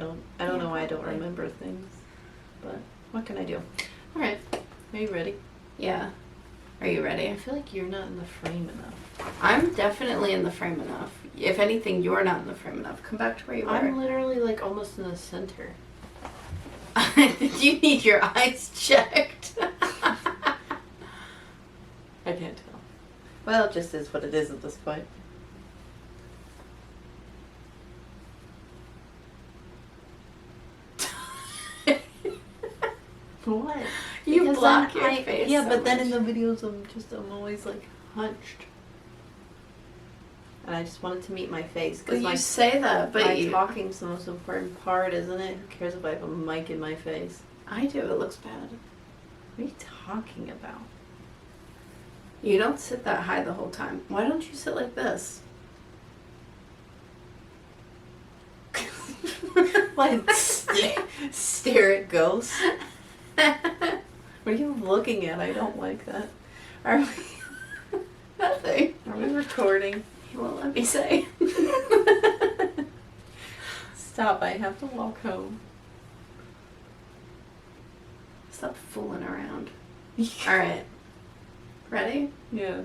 I don't know why I don't remember things. But what can I do? All right. Are you ready? Yeah. Are you ready? I feel like you're not in the frame enough. I'm definitely in the frame enough. If anything, you're not in the frame enough. Come back to where you were. I'm literally like almost in the center. You need your eyes checked. I can't tell. Well, it just is what it is at this point. What? You Because block then your face. Yeah, so but then much. in the videos I'm always like hunched. And I just wanted to meet my face. Well, Because you say that, but my talking's the most important part, isn't it? Who cares if I have a mic in my face? I do. It looks bad. What are you talking about? You don't sit that high the whole time. Why don't you sit like this? Like, stare at ghosts? What are you looking at? I don't like that. Are we... Nothing. Are we recording? You won't let me say. Stop, I have to walk home. Stop fooling around. Alright. Ready? Yeah.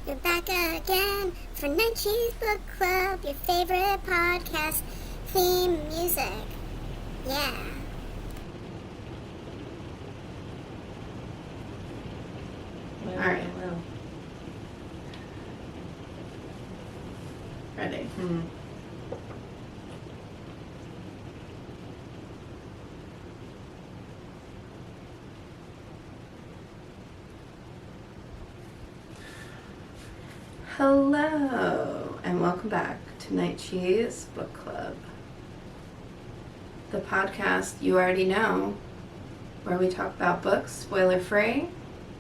You're back again for Night Cheese Book Club, your favorite podcast theme music. Yeah. Well, Alright. well. Ready. Hello, and welcome back to Night Cheese Book Club, the podcast you already know, where we talk about books, spoiler-free,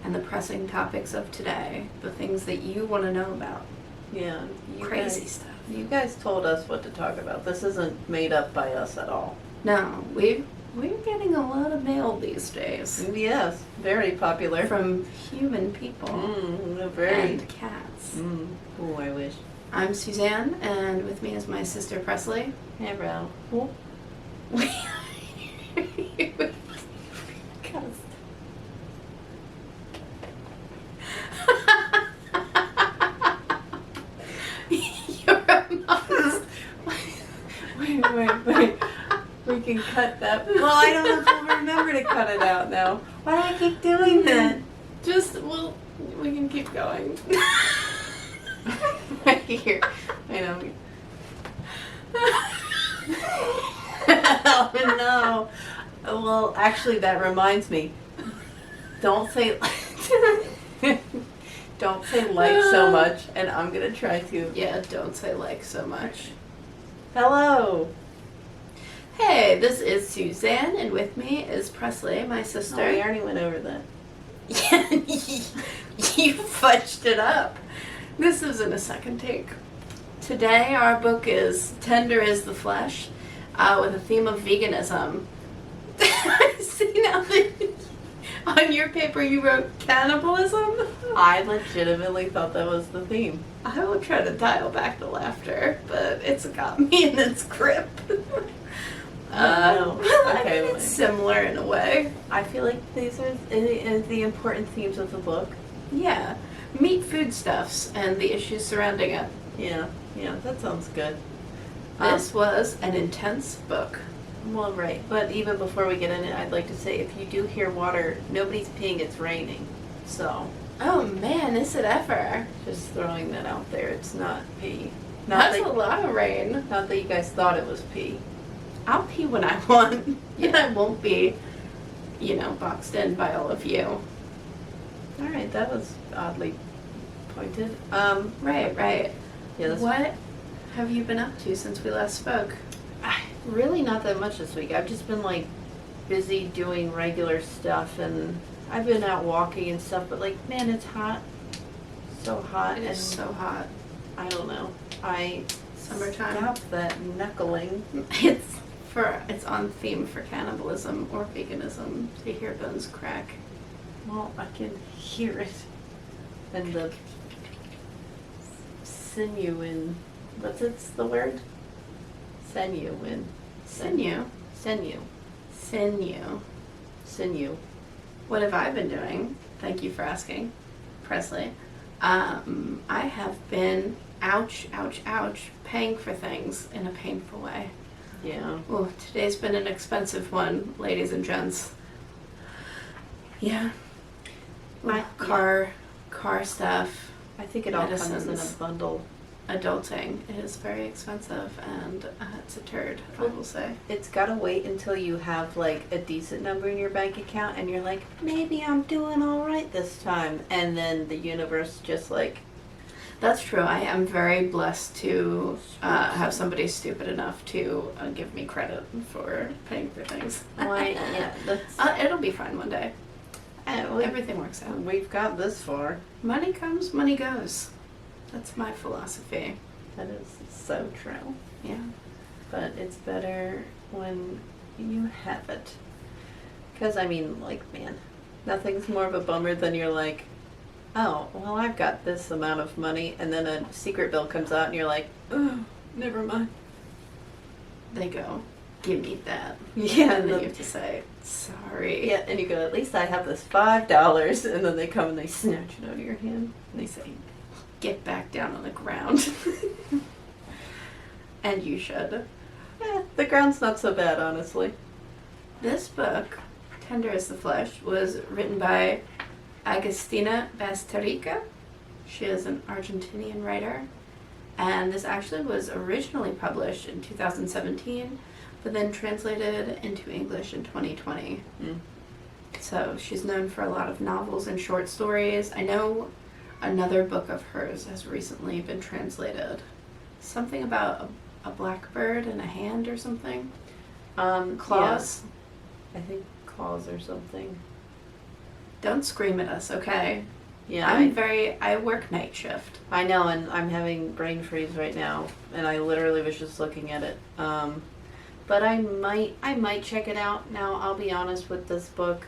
and the pressing topics of today, the things that you want to know about. Yeah. Crazy stuff. You guys told us what to talk about. This isn't made up by us at all. No, we're getting a lot of mail these days Yes, very popular. from human people Very. and cats. Oh, I wish. I'm Suzanne, and with me is my sister Presley. Hey, bro. You're a mouse. Wait. We can cut that. Well, I don't know if we'll remember to cut it out now. Why do I keep doing that? We can keep going. Right here. I know. Oh, no. Well, actually, that reminds me. Don't say don't say like so much, and I'm gonna try to. Yeah, don't say like so much. Hello. Hey, this is Suzanne, and with me is Presley, my sister. Oh, we already went over that. Yeah, you fudged it up. This isn't a second take. Today our book is Tender is the Flesh, with a theme of veganism. See now that on your paper you wrote cannibalism? I legitimately thought that was the theme. I will try to dial back the laughter, but it's got me in its grip. No. I Okay, mean, it's similar in a way. I feel like these are the important themes of the book. Yeah. Meat foodstuffs and the issues surrounding it. Yeah, that sounds good. This was an intense book. Well, right. But even before we get in it, I'd like to say if you do hear water, nobody's peeing, it's raining. So, Oh man, is it ever? just throwing that out there. It's not pee. That's a lot of rain. Not that you guys thought it was pee. I'll pee when I want. And I won't be, boxed in by all of you. All right, that was oddly pointed. Right. Yeah, that's What have you been up to since we last spoke? really not that much this week. I've just been like busy doing regular stuff, and I've been out walking and stuff. But like, man, it's hot. So hot. It is so hot. I don't know. Summertime. Stop that knuckling. It's on theme for cannibalism or veganism to hear bones crack. Well, I can hear it. And the sinew in, what's the word? Sinew and Sinew. sinew. Sinew. Sinew. What have I been doing? Thank you for asking, Presley. I have been, ouch, paying for things in a painful way. Yeah. Oh, today's been an expensive one, ladies and gents. Yeah. Car stuff, I think it all comes in a Medicines. bundle. adulting is very expensive, and it's a turd, I will say. It's gotta wait until you have like a decent number in your bank account and you're like, maybe I'm doing alright this time. And then the universe just like, That's true. I am very blessed to have somebody stupid enough to give me credit for paying for things. why, yeah, that's, It'll be fine one day. we- Everything works out. we've got this far. Money comes, money goes. That's my philosophy. That is so true. Yeah. But it's better when you have it. Because, I mean, like, man, nothing's more of a bummer than you're like, oh, well, I've got this amount of money, and then a secret bill comes out, and you're like, oh, never mind. They go, give me that. Yeah, And then and you have to say, sorry. yeah, and you go, at least I have this $5, and then they come and they snatch it out of your hand, and they say, Get back down on the ground. And you should. the ground's not so bad, honestly. This book, Tender as the Flesh, was written by Agustina Bazterrica. She is an Argentinian writer. And this actually was originally published in 2017, but then translated into English in 2020. Mm. So she's known for a lot of novels and short stories. I know another book of hers has recently been translated. Something about a blackbird and a hand or something. Claws. Yeah, I think claws or something. Don't scream at us, okay? Yeah, I work night shift. I know, and I'm having brain freeze right now, and I literally was just looking at it. But I might check it out. Now, I'll be honest with this book.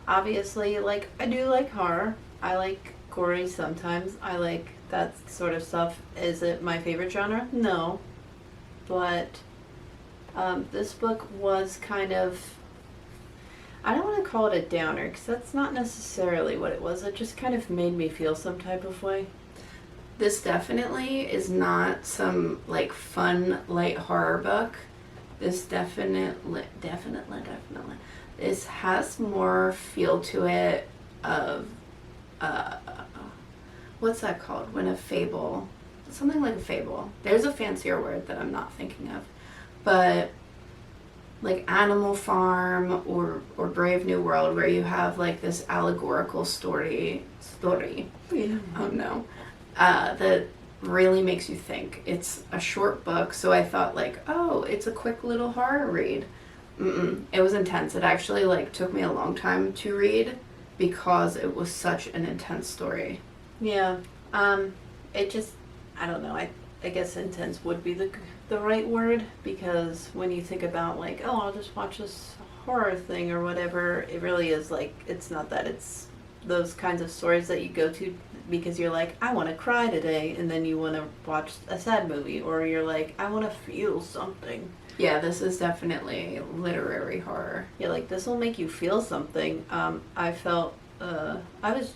Obviously, like, I do like horror. I like gory sometimes. I like that sort of stuff. Is it my favorite genre? No. But this book was kind of, I don't want to call it a downer, because that's not necessarily what it was. It just kind of made me feel some type of way. This definitely is not some, like, fun, light horror book. This definitely. This has more feel to it of, what's that called? When a fable, something like a fable. There's a fancier word that I'm not thinking of. But, like, Animal Farm or Brave New World, where you have, like, this allegorical story. Yeah. Oh no. That really makes you think. It's a short book, so I thought, like, oh, it's a quick little horror read. It was intense. It actually, like, took me a long time to read because it was such an intense story. Yeah. It just, I don't know. I guess intense would be the right word, because when you think about, like, oh, I'll just watch this horror thing or whatever, it really is like, it's not that. It's those kinds of stories that you go to because you're like, I want to cry today, and then you want to watch a sad movie, or you're like, I want to feel something. Yeah, this is definitely literary horror. Yeah, like, this will make you feel something. I felt, I was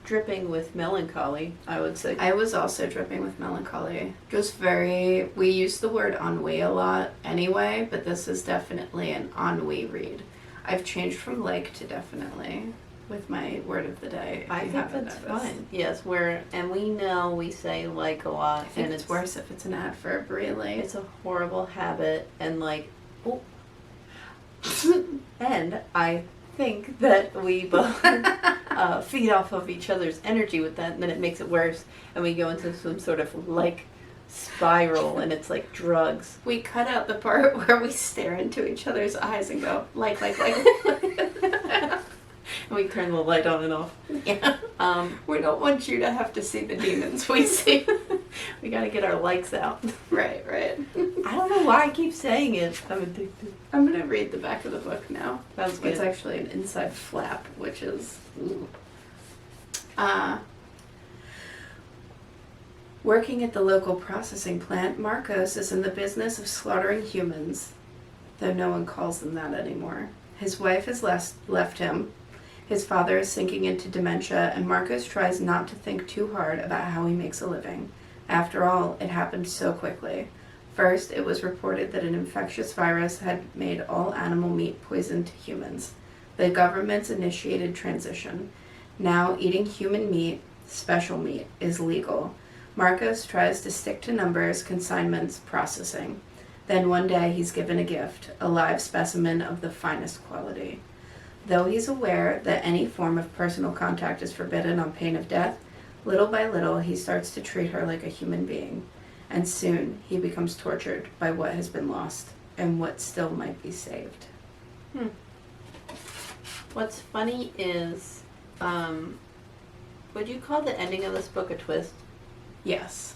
dripping with melancholy, I would say. I was also dripping with melancholy. Just we use the word ennui a lot anyway, but this is definitely an ennui read. I've changed from like to definitely with my word of the day. I think that's fine. Yes, and we know we say like a lot, I think and it's worse if it's an adverb, really. It's a horrible habit, and like, oh. And I think that we both feed off of each other's energy with that, and then it makes it worse, and we go into some sort of like spiral, and it's like drugs. We cut out the part where we stare into each other's eyes and go like. And we turn the light on and off. Yeah. We don't want you to have to see the demons we see. We gotta get our likes out. Right. I don't know why I keep saying it. I'm addicted. I'm gonna read the back of the book now. Sounds good. It's actually an inside flap, which is ooh. Working at the local processing plant, Marcos is in the business of slaughtering humans, though no one calls them that anymore. His wife has left him. His father is sinking into dementia, and Marcos tries not to think too hard about how he makes a living. After all, it happened so quickly. First, it was reported that an infectious virus had made all animal meat poison to humans. The government's initiated transition. Now, eating human meat, special meat, is legal. Marcos tries to stick to numbers, consignments, processing. Then one day he's given a gift, a live specimen of the finest quality. Though he's aware that any form of personal contact is forbidden on pain of death, little by little he starts to treat her like a human being. And soon he becomes tortured by what has been lost and what still might be saved. What's funny is, would you call the ending of this book a twist? Yes.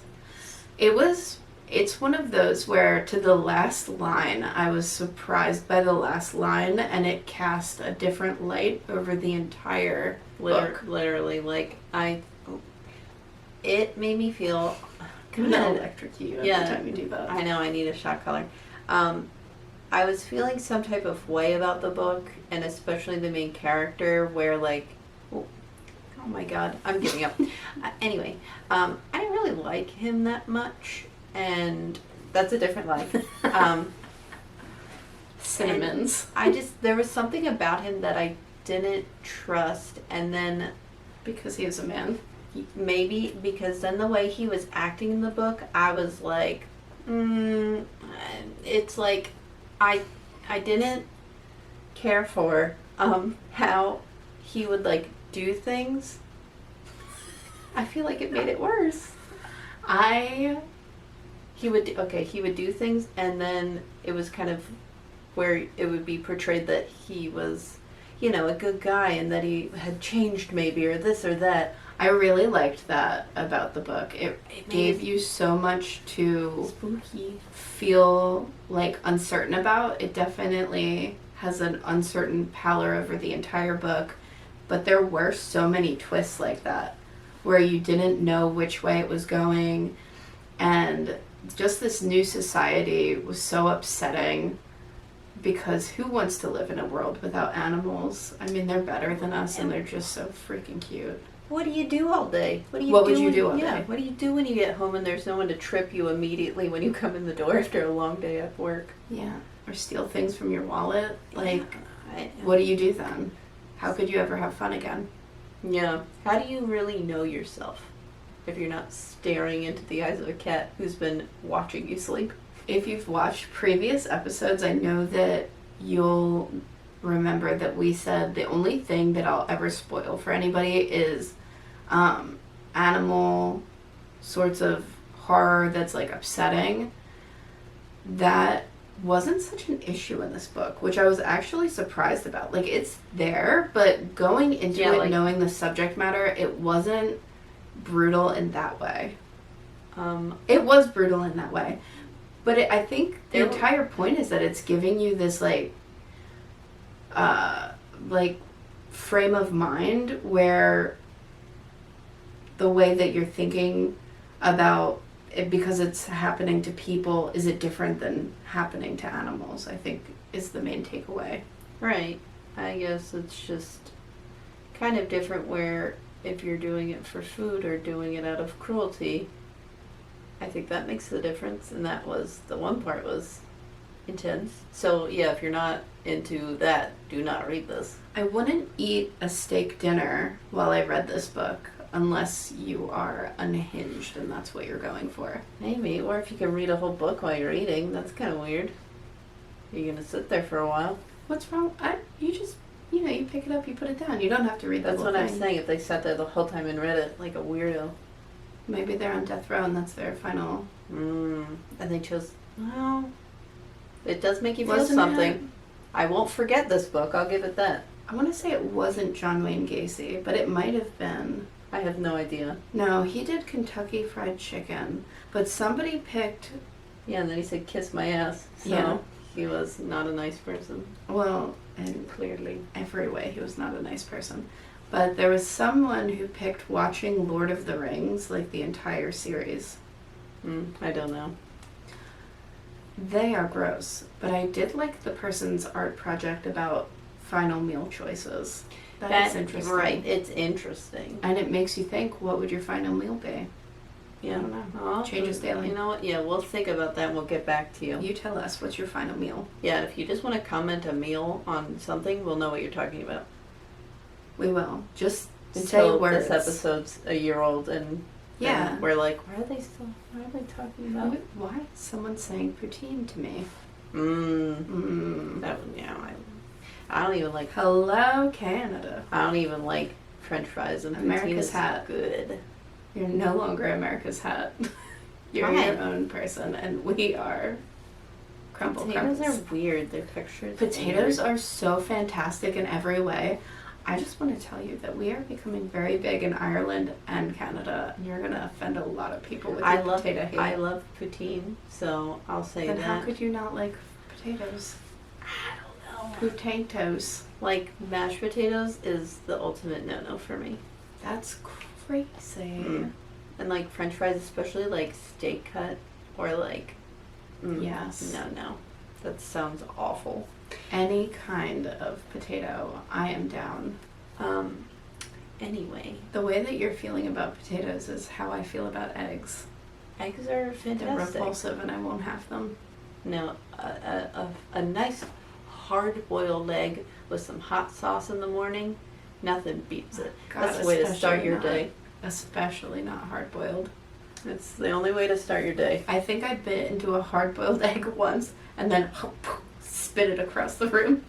It's one of those where to the last line, I was surprised by the last line, and it cast a different light over the entire book. Literally, like, it made me feel... I'm gonna electrocute you every time you do that. I know, I need a shot collar. I was feeling some type of way about the book, and especially the main character, where, like... Oh my god, I'm giving up. Anyway, I didn't really like him that much, and that's a different life. Cinnamons. There was something about him that I didn't trust, and then... Because he was a man? Maybe, because then the way he was acting in the book, I was like, it's like, I didn't care for, how he would, like, do things. I feel like it made it worse. He would do things, and then it was kind of where it would be portrayed that he was, you know, a good guy, and that he had changed maybe, or this or that. I really liked that about the book. It gave you so much to spooky feel like uncertain about. It definitely has an uncertain pallor over the entire book. But there were so many twists like that, where you didn't know which way it was going, and just this new society was so upsetting, because who wants to live in a world without animals? I mean, they're better than us, and they're just so freaking cute. What do you do all day? What would you do all day? What do you do when you get home and there's no one to trip you immediately when you come in the door after a long day at work? Yeah, or steal things from your wallet. Like, yeah. What do you do then? How could you ever have fun again? Yeah. How do you really know yourself if you're not staring into the eyes of a cat who's been watching you sleep? If you've watched previous episodes, I know that you'll remember that we said the only thing that I'll ever spoil for anybody is animal sorts of horror that's, like, upsetting. That wasn't such an issue in this book, which I was actually surprised about. Like, it's there, but going into it, like, knowing the subject matter, it wasn't brutal in that way. It was brutal in that way, but I think the entire point is that it's giving you this, like frame of mind where the way that you're thinking about it, because it's happening to people, is it different than happening to animals, I think is the main takeaway. Right. I guess it's just kind of different where if you're doing it for food or doing it out of cruelty, I think that makes the difference, and that was, the one part was intense. So yeah, if you're not into that, do not read this. I wouldn't eat a steak dinner while I read this book unless you are unhinged and that's what you're going for. Maybe, or if you can read a whole book while you're eating, that's kind of weird. You're gonna sit there for a while. What's wrong? You just, you pick it up, you put it down. You don't have to read the whole thing. That's what I'm saying, if they sat there the whole time and read it like a weirdo. Maybe they're on death row and that's their final... And they chose... Well, it does make you feel something. I won't forget this book, I'll give it that. I want to say it wasn't John Wayne Gacy, but it might have been. I have no idea. No, he did Kentucky Fried Chicken, but somebody picked... Yeah, and then he said, kiss my ass. So yeah. He was not a nice person. Well, and clearly, every way, he was not a nice person. But there was someone who picked watching Lord of the Rings, like the entire series. I don't know. They are gross, but I did like the person's art project about final meal choices. That's interesting. Right, it's interesting. And it makes you think, what would your final meal be? Yeah. I don't know. Oh, Changes daily. You know what? Yeah, we'll think about that and we'll get back to you. You tell us, what's your final meal? Yeah, if you just want to comment a meal on something, we'll know what you're talking about. We will. Just Until say words. this episode's a year old and Yeah. then we're like, why are they talking about? Why is someone saying poutine to me? That one, yeah. I don't even like. Hello, Canada. I don't even like French fries and America's poutine is hat. good. You're no longer America's hat. You're Why? your own person, and we are crumble Potatoes crumbles. are weird. Their textures. Potatoes are so fantastic in every way. I just want to tell you that we are becoming very big in Ireland and Canada. And you're going to offend a lot of people with your potato hate. I love poutine, so I'll say Then that. how could you not like potatoes? I don't know. Potatoes. Like mashed potatoes is the ultimate no-no for me. That's crazy. And like French fries, especially like steak cut or like. Yes. No. That sounds awful. Any kind of potato, I am down. Anyway, The way that you're feeling about potatoes is how I feel about eggs. eggs are They're fantastic. repulsive and I won't have them. No, a nice hard-boiled egg with some hot sauce in the morning, nothing beats it. God, That's the way to start especially your not- day. Especially not hard-boiled. It's the only way to start your day. I think I bit into a hard-boiled egg once and then spit it across the room.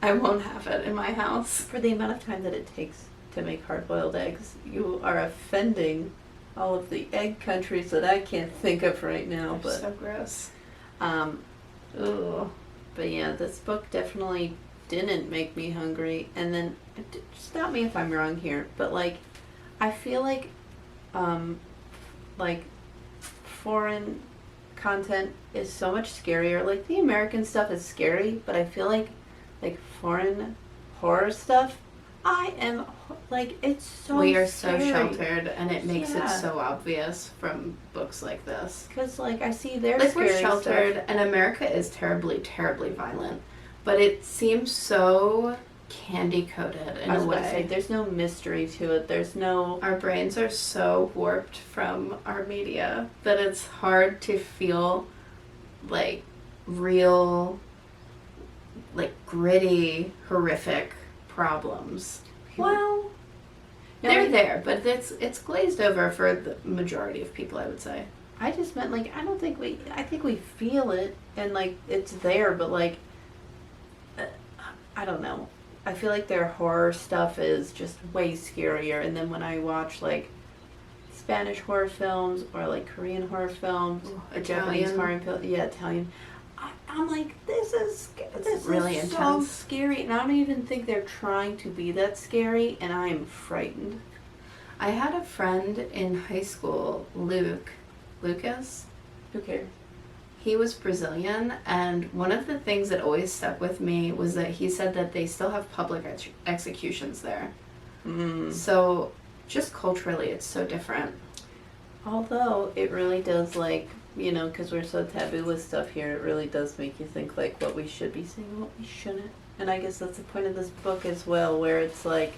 I won't have it in my house. For the amount of time that it takes to make hard-boiled eggs, you are offending all of the egg countries that I can't think of right now. They're But so gross. ugh. But yeah, this book definitely didn't make me hungry. And then, stop me if I'm wrong here, but like, I feel like foreign content is so much scarier. Like the American stuff is scary, but I feel like foreign horror stuff, I am like, it's so We are so scary. sheltered and it makes Yeah. it so obvious from books like this. Cause like I see their Like scary we're sheltered stuff. and America is terribly, terribly violent. But it seems so candy-coated in I was a about to say, way. there's no mystery to it. There's no. Our brains are so warped from our media that it's hard to feel like real, like gritty, horrific problems. Well, They're there, but it's glazed over for the majority of people, I would say. I just meant like I think we feel it and like it's there, but like I don't know. I feel like their horror stuff is just way scarier. And then when I watch like Spanish horror films or like Korean horror films, or Japanese Italian. horror, Italian, I'm like, this is really so intense. scary, and I don't even think they're trying to be that scary, and I am frightened. I had a friend in high school, Lucas. Who cares? He was Brazilian, and one of the things that always stuck with me was that he said that they still have public executions there. So, just culturally, it's so different. Although it really does, like, you know, because we're so taboo with stuff here, it really does make you think like what we should be saying and what we shouldn't. And I guess that's the point of this book as well, where it's like,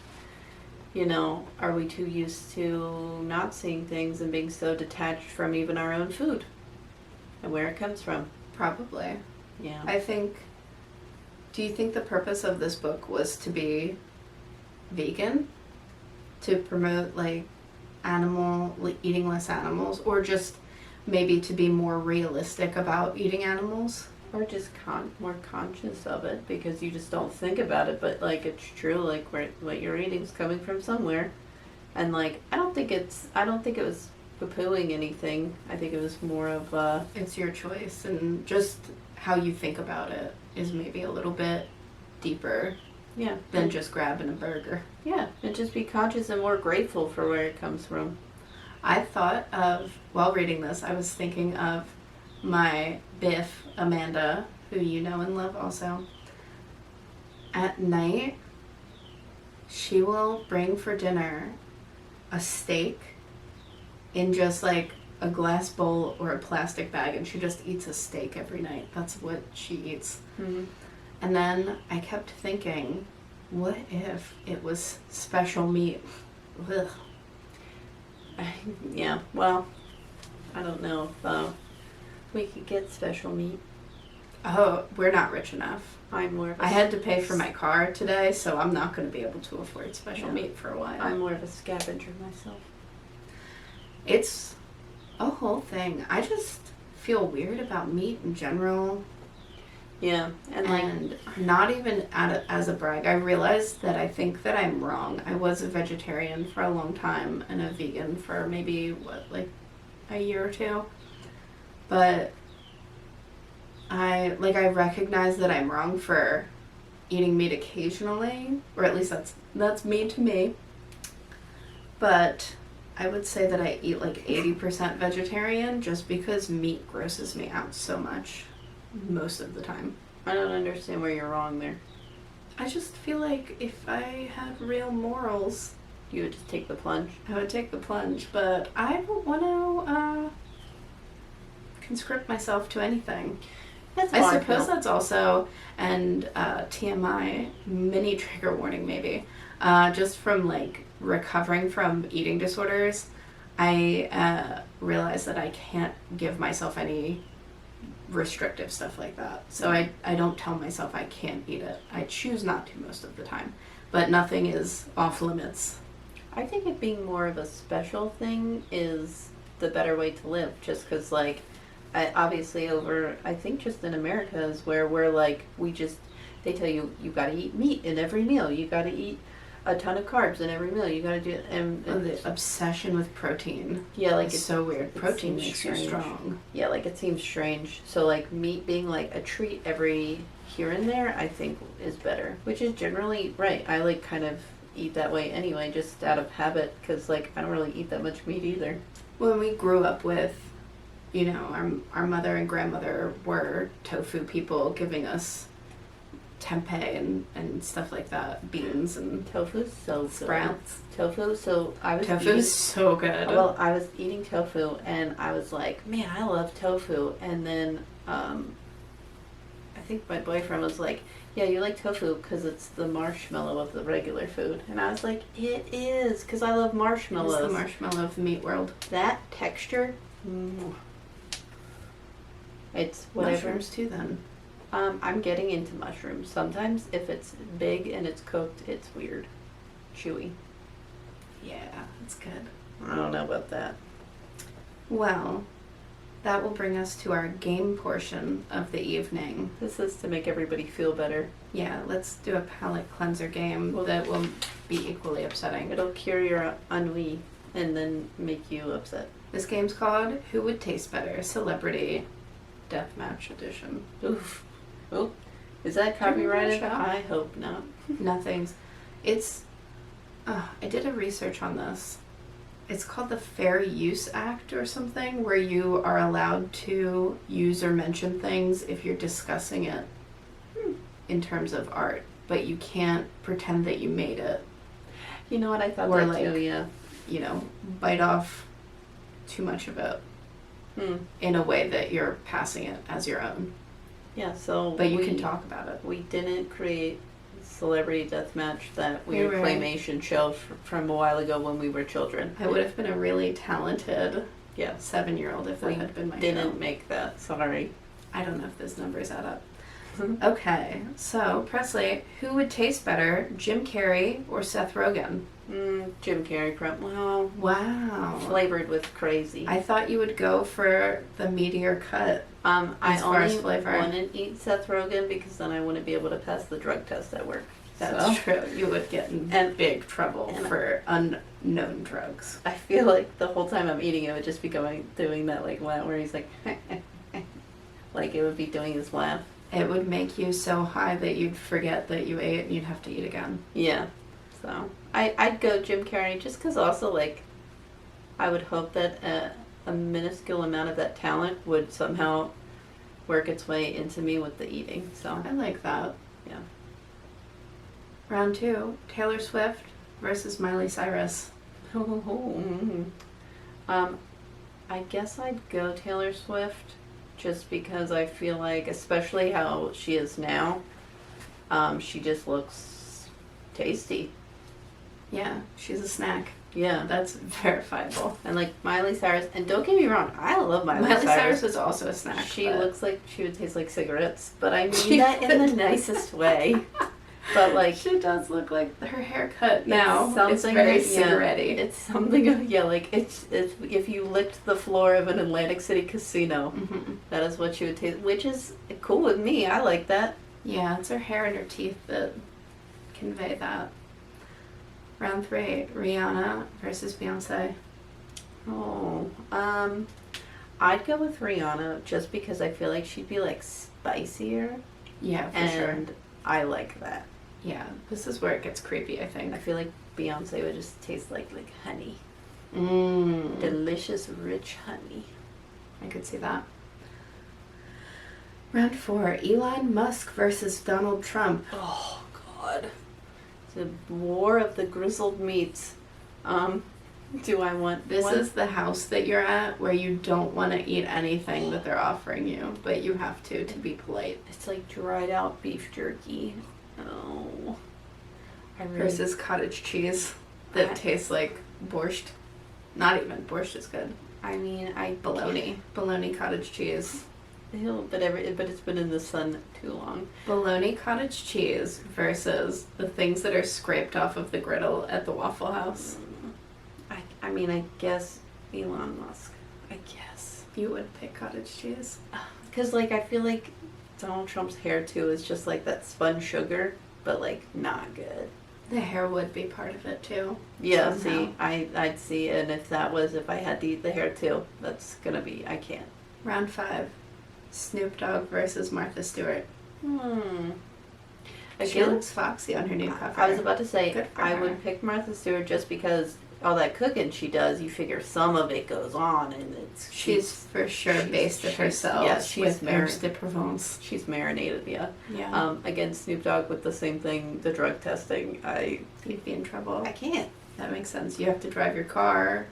you know, are we too used to not seeing things and being so detached from even our own food and where it comes from? Probably. Yeah. Do you think the purpose of this book was to be vegan? To promote, like, eating less animals? Or just maybe to be more realistic about eating animals? Or just more conscious of it, because you just don't think about it, but like it's true, like what you're eating is coming from somewhere. And like I don't think it was poo-pooing anything. I think it was more of It's your choice, and just how you think about it is maybe a little bit deeper yeah. than just grabbing a burger. Yeah, and just be conscious and more grateful for where it comes from. I thought of, while reading this, I was thinking of my Biff, Amanda, who you know and love also. At night, she will bring for dinner a steak in just like a glass bowl or a plastic bag, and she just eats a steak every night. That's what she eats. Mm-hmm. And then I kept thinking, what if it was special meat? Ugh. Yeah, well, I don't know if we could get special meat. Oh, we're not rich enough. I'm more of a I had to pay for my car today, so I'm not going to be able to afford special Yeah. meat for a while. I'm more of a scavenger myself. It's a whole thing. I just feel weird about meat in general. Yeah, and like, And not even as a brag, I realized that I think that I'm wrong. I was a vegetarian for a long time and a vegan for maybe, like a year or two. But I recognize that I'm wrong for eating meat occasionally, or at least that's me to me. But I would say that I eat like 80% vegetarian just because meat grosses me out so much most of the time. I don't understand where you're wrong there. I just feel like if I had real morals, You would just take the plunge. I would take the plunge, but I don't want to conscript myself to anything. That's I how suppose feel. that's also, and TMI, mini trigger warning maybe, just from like recovering from eating disorders, I realized that I can't give myself any restrictive stuff like that. So I don't tell myself I can't eat it. I choose not to most of the time, but nothing is off limits. I think it being more of a special thing is the better way to live, just because, like, obviously I think just in America is where we're like, they tell you, you gotta eat meat in every meal, you gotta eat a ton of carbs in every meal, you gotta do, and The obsession with protein. yeah, like, It's so weird. Protein seems makes you strange. strong. Yeah, like, it seems strange. So, like, meat being, like, a treat every here and there, I think is better. Which is generally right. I, like, kind of eat that way anyway, just out of habit, because, like, I don't really eat that much meat either. When we grew up with, you know, our mother and grandmother were tofu people, giving us tempeh and stuff like that, beans and Tofu's so good. sprouts. Tofu, so I was Tofu eating, is so good. well, I was eating tofu, and I was like, man, I love tofu. And then I think my boyfriend was like, yeah, you like tofu because it's the marshmallow of the regular food. And I was like, it is, because I love marshmallows. It's the marshmallow of the meat world. That texture, it's whatever. Mushrooms too, then. I'm getting into mushrooms. Sometimes if it's big and it's cooked, it's weird. Chewy. Yeah, it's good. I don't know about that. Well, that will bring us to our game portion of the evening. This is to make everybody feel better. Yeah, let's do a palate cleanser game that will be equally upsetting. It'll cure your ennui and then make you upset. This game's called Who Would Taste Better? Celebrity Deathmatch Edition. Oof. Oh, is that Do you remember copyrighted? that show? I hope not. Nothing's. It's. I did a research on this. It's called the Fair Use Act or something, where you are allowed to use or mention things if you're discussing it in terms of art, but you can't pretend that you made it. You know what? I thought Or that like- too, yeah. You know, bite off too much of it in a way that you're passing it as your own. Yeah, so But you we can talk about it. We didn't create Celebrity Deathmatch, that weird You're right. claymation show from a while ago when we were children. I would have been a really talented Yeah, 7-year-old if that we had been my didn't show. make that. Sorry. I don't know if those numbers add up. Okay, so Presley, who would taste better, Jim Carrey or Seth Rogen? Jim Carrey, well, Wow. flavored with crazy. I thought you would go for the meatier cut. I as far as only flavor. wouldn't eat Seth Rogen because then I wouldn't be able to pass the drug test at work. That's So, true. You would get in And- big trouble and- for unknown drugs. I feel like the whole time I'm eating it would just be doing that like laugh where he's like, like it would be doing his laugh. It would make you so high that you'd forget that you ate and you'd have to eat again. Yeah. So I'd go Jim Carrey just because also like I would hope that a minuscule amount of that talent would somehow work its way into me with the eating. So I like that. yeah. Round 2, Taylor Swift versus Miley Cyrus. I guess I'd go Taylor Swift, just because I feel like, especially how she is now, she just looks tasty. Yeah, she's a snack. Yeah. That's verifiable. And like Miley Cyrus, and don't get me wrong, I love Miley Cyrus is also a snack. She looks like she would taste like cigarettes, but I mean that in the nicest way. But like, she does look like her haircut now. It's something very that- cigarette-y. It's something, yeah, like it's if you licked the floor of an Atlantic City casino, that is what she would taste, which is cool with me. I like that. Yeah, it's her hair and her teeth that convey that. Round 3, Rihanna versus Beyonce. Oh, I'd go with Rihanna just because I feel like she'd be like spicier, Yeah, for and sure. I like that. Yeah, this is where it gets creepy, I I think. feel like Beyonce would just taste like honey, Mmm. delicious, rich honey. I could see that. Round 4, Elon Musk versus Donald Trump. Oh God, the war of the grizzled meats. Do I want This one? is the house that you're at where you don't want to eat anything that they're offering you, but you have to be polite. It's like dried out beef jerky. Oh, I really. Versus cottage cheese that I- tastes like borscht. Not even. Borscht is good. I mean, I Bologna. Bologna cottage cheese. Ew, but it's been in the sun too long. Bologna cottage cheese versus the things that are scraped off of the griddle at the Waffle House. I mean, I guess Elon Musk. I guess. You would pick cottage cheese? Because, like, I feel like Donald Trump's hair, too, is just like that spun sugar, but, like, not good. The hair would be part of it too. Yeah, somehow. see, I'd see, and if I had to eat the hair, too, that's gonna be, I can't. Round 5, Snoop Dogg versus Martha Stewart. She Again, looks foxy on her new cover. I was about to say, Good for I her. would pick Martha Stewart just because all that cooking she does, you figure some of it goes on, and it's She's for sure based it herself. Yeah, she's with married. Herbes de Provence. She's marinated, yeah. Yeah. Again, Snoop Dogg with the same thing, the drug testing. You'd be in trouble. I can't. That makes sense. You have to drive your car.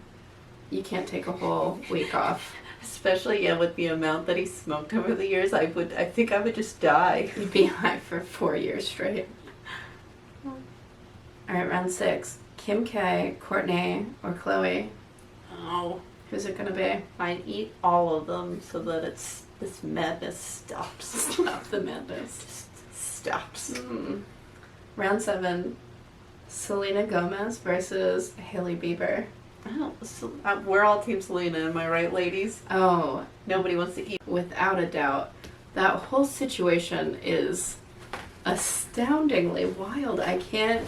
You can't take a whole week off. Especially, yeah, with the amount that he smoked over the years, I think I would just die. You'd be high for 4 years straight. Alright, round 6. Kim K, Courtney, or Chloe. Oh, Who's it gonna be? I'd eat all of them so that this madness stops. Stop the madness. Just stops. Round 7. Selena Gomez versus Hailey Bieber. Oh, so, we're all Team Selena, am I right, ladies? Oh, Nobody wants to eat. without a doubt. That whole situation is astoundingly wild. I can't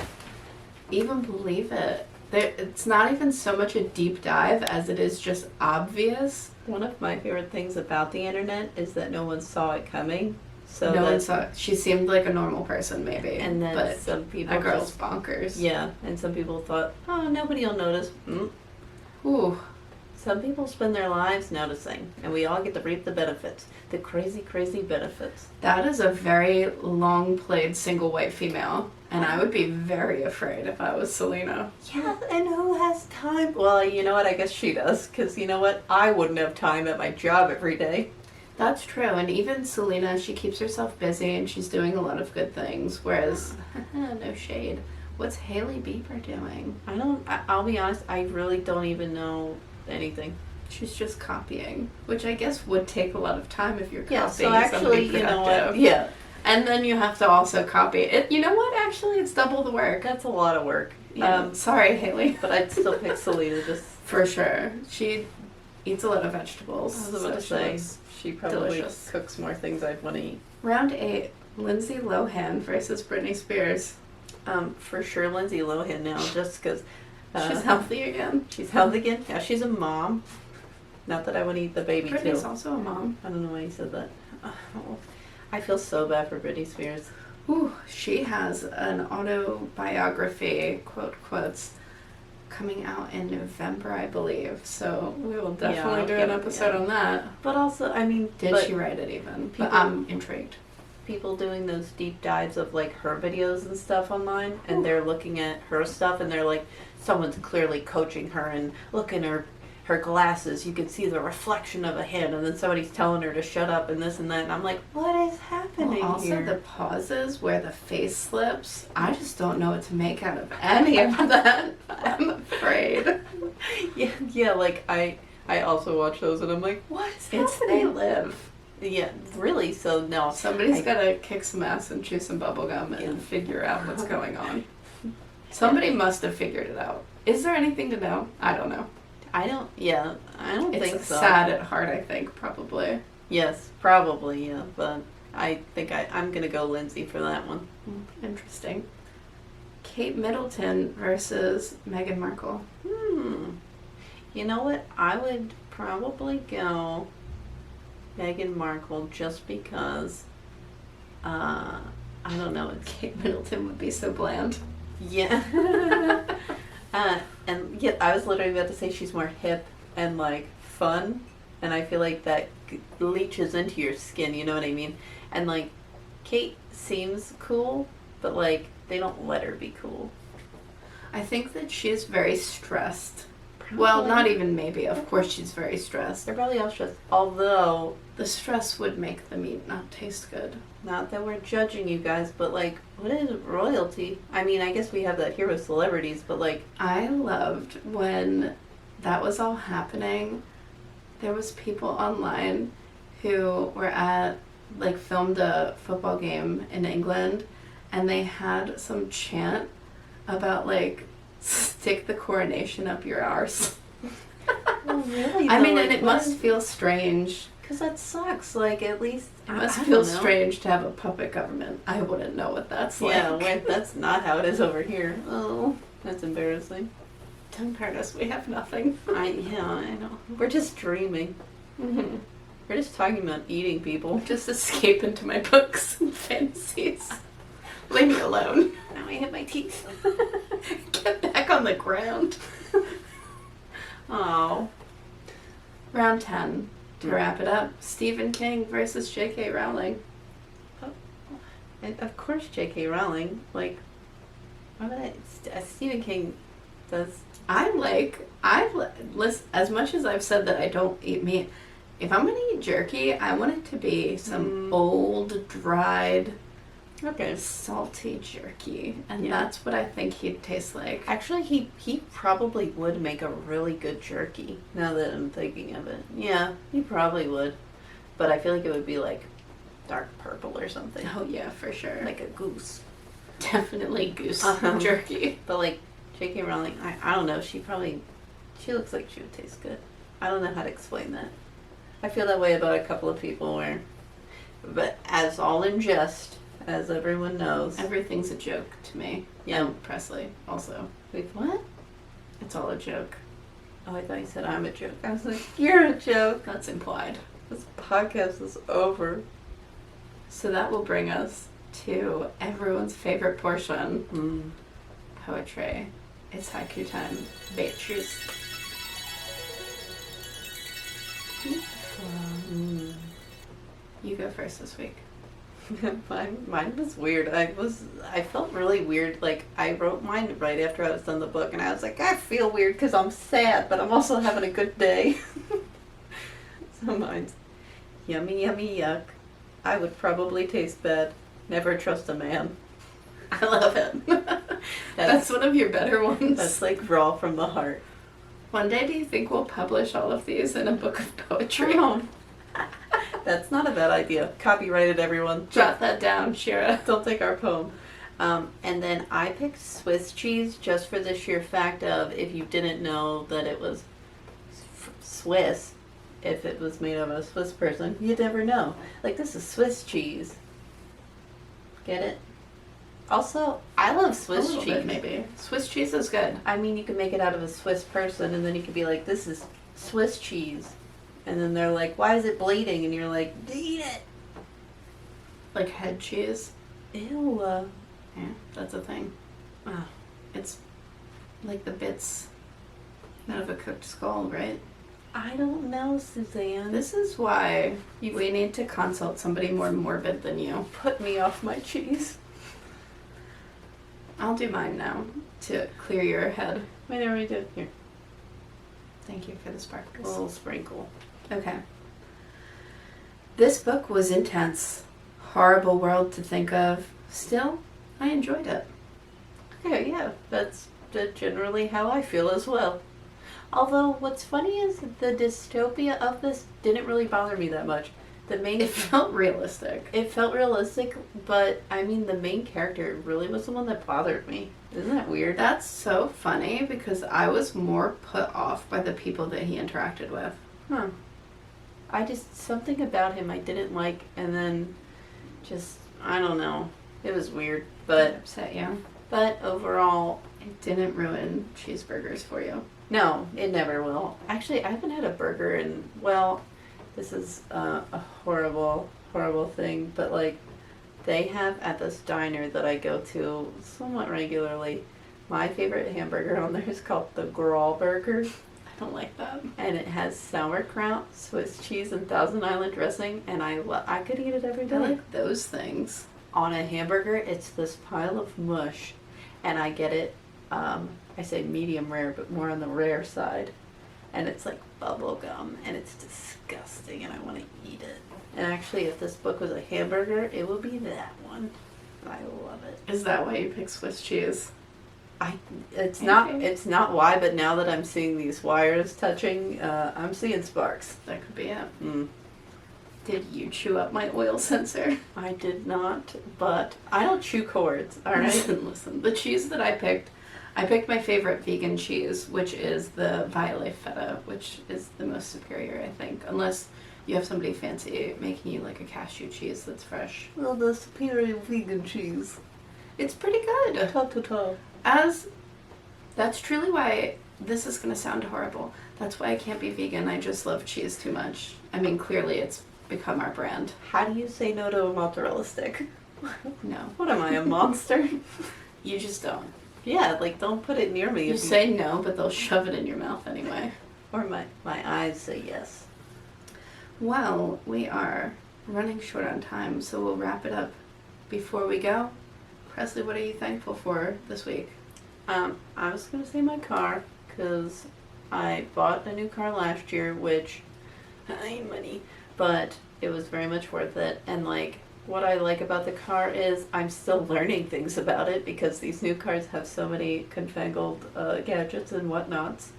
even believe it. It's not even so much a deep dive as it is just obvious. One of my favorite things about the internet is that no one saw it coming. So No one that, saw. She seemed like a normal person, maybe. and then but some people that girl's just, bonkers. yeah, and some people thought, oh, nobody will notice. Ooh. Some people spend their lives noticing, and we all get to reap the benefits. The crazy, crazy benefits. That is a very long-played single white female, and I would be very afraid if I was Selena. Yeah, and who has time? Well, you know what? I guess she does, because you know what? I wouldn't have time at my job every day. That's true, and even Selena, she keeps herself busy and she's doing a lot of good things, whereas, no shade, what's Hailey Bieber doing? I'll be honest, I really don't even know anything. She's just copying, which I guess would take a lot of time if you're copying Yeah, so actually, somebody you know what? productive. Yeah, And then you have to also copy it. You know what? Actually, it's double the work. that's a lot of work. Sorry, Hailey. But I'd still pick Selena just... For sure. She eats a lot of vegetables. I was about to she say, looks she probably delicious. cooks more things I'd want to eat. Round 8, Lindsay Lohan versus Britney Spears. For sure, Lindsay Lohan now, just because... She's healthy again. She's healthy again. Yeah, she's a mom. Not that I want to eat the baby, Britney's too. also a mom. I don't know why you said that. Oh, I feel so bad for Britney Spears. Ooh, she has an autobiography, quotes, coming out in November, I believe. So we will definitely do an episode on that. But also, I mean... Did but she write it even? people- But I'm intrigued. people doing those deep dives of like her videos and stuff online, and they're looking at her stuff, and they're like, someone's clearly coaching her, and look in her glasses, you can see the reflection of a hand, and then somebody's telling her to shut up and this and that, and I'm like, what is happening also here? the pauses where the face slips, I just don't know what to make out of any of that. I'm afraid. Yeah, like I also watch those, and I'm like, what is It's happening? They Live. Yeah, really. So no, Somebody's gotta kick some ass and chew some bubble gum and figure out what's going on. Somebody must have figured it out. Is there anything to know? I don't know. I don't think It's so. sad at heart, I think, probably. Yes, probably, yeah, but I think I'm gonna go Lindsay for that one. Interesting. Kate Middleton versus Meghan Markle. You know what? I would probably go Meghan Markle just because, I don't know, it's Kate Middleton would be so bland. yeah. And yeah, I was literally about to say she's more hip and like fun, and I feel like that leaches into your skin, you know what I mean? And like, Kate seems cool, but like, they don't let her be cool. I think that she's very stressed. Well, not even maybe. Of course she's very stressed. They're probably all stressed. Although, The stress would make the meat not taste good. not that we're judging you guys, but like, what is royalty? I mean, I guess we have that here with celebrities, but like, I loved when that was all happening. There was people online who were filmed a football game in England, and they had some chant about like, stick the coronation up your arse. oh, really? I though? mean, Like, and it what must is- feel strange. Because that sucks. Like, at least It must I feel don't know. strange to have a puppet government. I wouldn't know what that's like. Yeah, wait, that's not how it is over here. Oh, that's embarrassing. Don't hurt us. We have nothing. I know. We're just dreaming. Mm-hmm. We're just talking about eating people. Just escape into my books and fantasies. Leave me alone. Now I hit my teeth. Get back on the ground. Oh. Round 10. To wrap it up, Stephen King versus J.K. Rowling. And of course, J.K. Rowling. Like, why would Stephen King does. Listen, as much as I've said that I don't eat meat, if I'm gonna eat jerky, I want it to be some old, dried, Okay. salty jerky, and Yeah. that's what I think he'd taste like. Actually, he probably would make a really good jerky, now that I'm thinking of it. Yeah, he probably would. But I feel like it would be like dark purple or something. Oh yeah, for sure. Like a goose. Definitely goose jerky. But like J.K. Rowling, I don't know, she looks like she would taste good. I don't know how to explain that. I feel that way about a couple of people but as all in jest, as everyone knows. Everything's a joke to me. Yeah. And Presley also. Wait, what? It's all a joke. Oh, I thought you said I'm a joke. I was like, you're a joke. That's implied. This podcast is over. So that will bring us to everyone's favorite portion, poetry. It's haiku time. Bitches. You go first this week. Mine was weird. I felt really weird. Like, I wrote mine right after I was done the book, and I was like, I feel weird because I'm sad, but I'm also having a good day. So mine's yummy, yummy, yuck. I would probably taste bad. Never trust a man. I love it. That's one of your better ones. That's like raw from the heart. One day, do you think we'll publish all of these in a book of poetry? Oh. That's not a bad idea. Copyrighted, everyone. Jot that down, Shira. Don't take our poem. And then I picked Swiss cheese just for the sheer fact of, if you didn't know that it was Swiss, if it was made of a Swiss person, you'd never know. Like, this is Swiss cheese. Get it? Also, I love Swiss A little cheese. bit, maybe. Swiss cheese is good. I mean, you can make it out of a Swiss person, and then you could be like, this is Swiss cheese. And then they're like, why is it bleeding? And you're like, eat it. Like head cheese. Ew. Yeah, that's a thing. Oh. It's like the bits out of a cooked skull, right? I don't know, Suzanne. This is why we need to consult somebody more morbid than you. Put me off my cheese. I'll do mine now to clear your head. Wait, I already did. Here. Thank you for the A sparkles. little sprinkle. Okay. This book was intense. Horrible world to think of. Still, I enjoyed it. Okay, yeah. That's generally how I feel as well. Although, what's funny is the dystopia of this didn't really bother me that much. The main... It felt realistic. It felt realistic, but, I mean, the main character really was the one that bothered me. Isn't that weird? That's so funny because I was more put off by the people that he interacted with. Huh. Something about him I didn't like, and then I don't know. It was weird, It but upset you. overall, It didn't ruin cheeseburgers for you. no, it never will. Actually, I haven't had a burger in, well, this is a horrible, horrible thing, but like, they have at this diner that I go to somewhat regularly, my favorite hamburger on there is called the Grawl Burger, I don't like that. and it has sauerkraut, Swiss cheese, and Thousand Island dressing, and I could eat it every I day. like those things. On a hamburger, it's this pile of mush, and I get it, I say medium rare, but more on the rare side, and it's like bubble gum, and it's disgusting, and I want to eat it. And actually, if this book was a hamburger, it would be that one. I love it. Is that why you pick Swiss cheese? It's Okay. not why, but now that I'm seeing these wires touching, I'm seeing sparks. That could be it. Mm. Did you chew up my oil sensor? I did not, but I don't chew cords, alright? Listen. The cheese that I picked my favorite vegan cheese, which is the Violet Feta, which is the most superior, I think. Unless you have somebody fancy making you like a cashew cheese that's fresh. Well, the superior vegan cheese. It's pretty good. Ta-ta-ta. That's truly why, this is going to sound horrible. That's why I can't be vegan. I just love cheese too much. I mean, clearly it's become our brand. How do you say no to a mozzarella stick? No. What am I, a monster? You just don't. Yeah, like, don't put it near me. You if say no, but they'll shove it in your mouth anyway. Or my eyes say yes. Well, we are running short on time, so we'll wrap it up. Before we go, Presley, what are you thankful for this week? I was going to say my car, because I bought a new car last year, which, I ain't money, but it was very much worth it. And, like, what I like about the car is I'm still learning things about it, because these new cars have so many confangled gadgets and whatnots.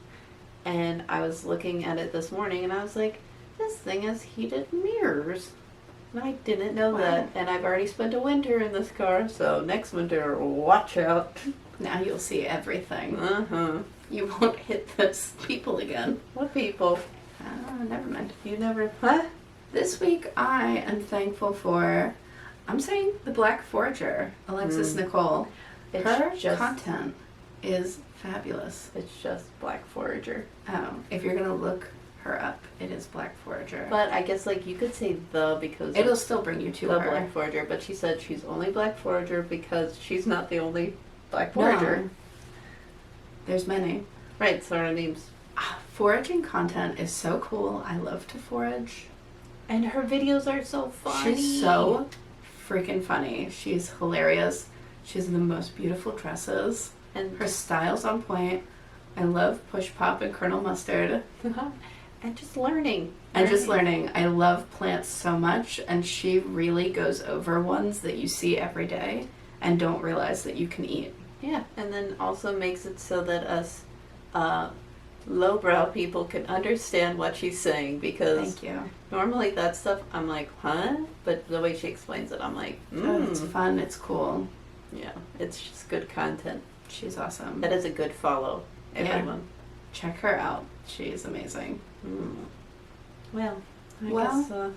And I was looking at it this morning, and I was like, this thing has heated mirrors. And I didn't know that. And I've already spent a winter in this car, so next winter, watch out. Now you'll see everything. Uh-huh. You won't hit those people again. What people? Never mind. You never... Huh? This week I am thankful for, I'm saying the Black Forager, Alexis Nicole. It's Her just... content is fabulous. It's just Black Forager. If you're going to look her up, it is Black Forager. But I guess, like, you could say the because... It'll still bring you to the her. Black Forager, but she said she's only Black Forager because she's not the only Black Forager. No. There's many. Right, so her name's... Foraging content is so cool. I love to forage. And her videos are so funny. She's so freaking funny. She's hilarious. She has the most beautiful dresses. And Her style's on point. I love Push Pop and Colonel Mustard. and just learning. And just learning. I love plants so much, and she really goes over ones that you see every day and don't realize that you can eat. Yeah, and then also makes it so that us lowbrow people can understand what she's saying, because Thank you. normally that stuff I'm like, huh? But the way she explains it, I'm like, It's fun. It's cool. Yeah, it's just good content. She's awesome. That is a good follow, everyone. Check her out. She's amazing. Well, I Well, guess,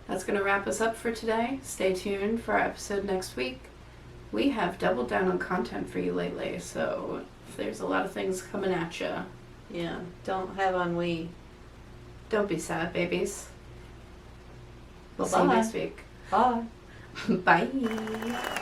That's going to wrap us up for today. Stay tuned for our episode next week. We have doubled down on content for you lately, so there's a lot of things coming at you. yeah, don't have ennui. Don't be sad, babies. We'll see you Bye-bye. next week. Bye. Bye.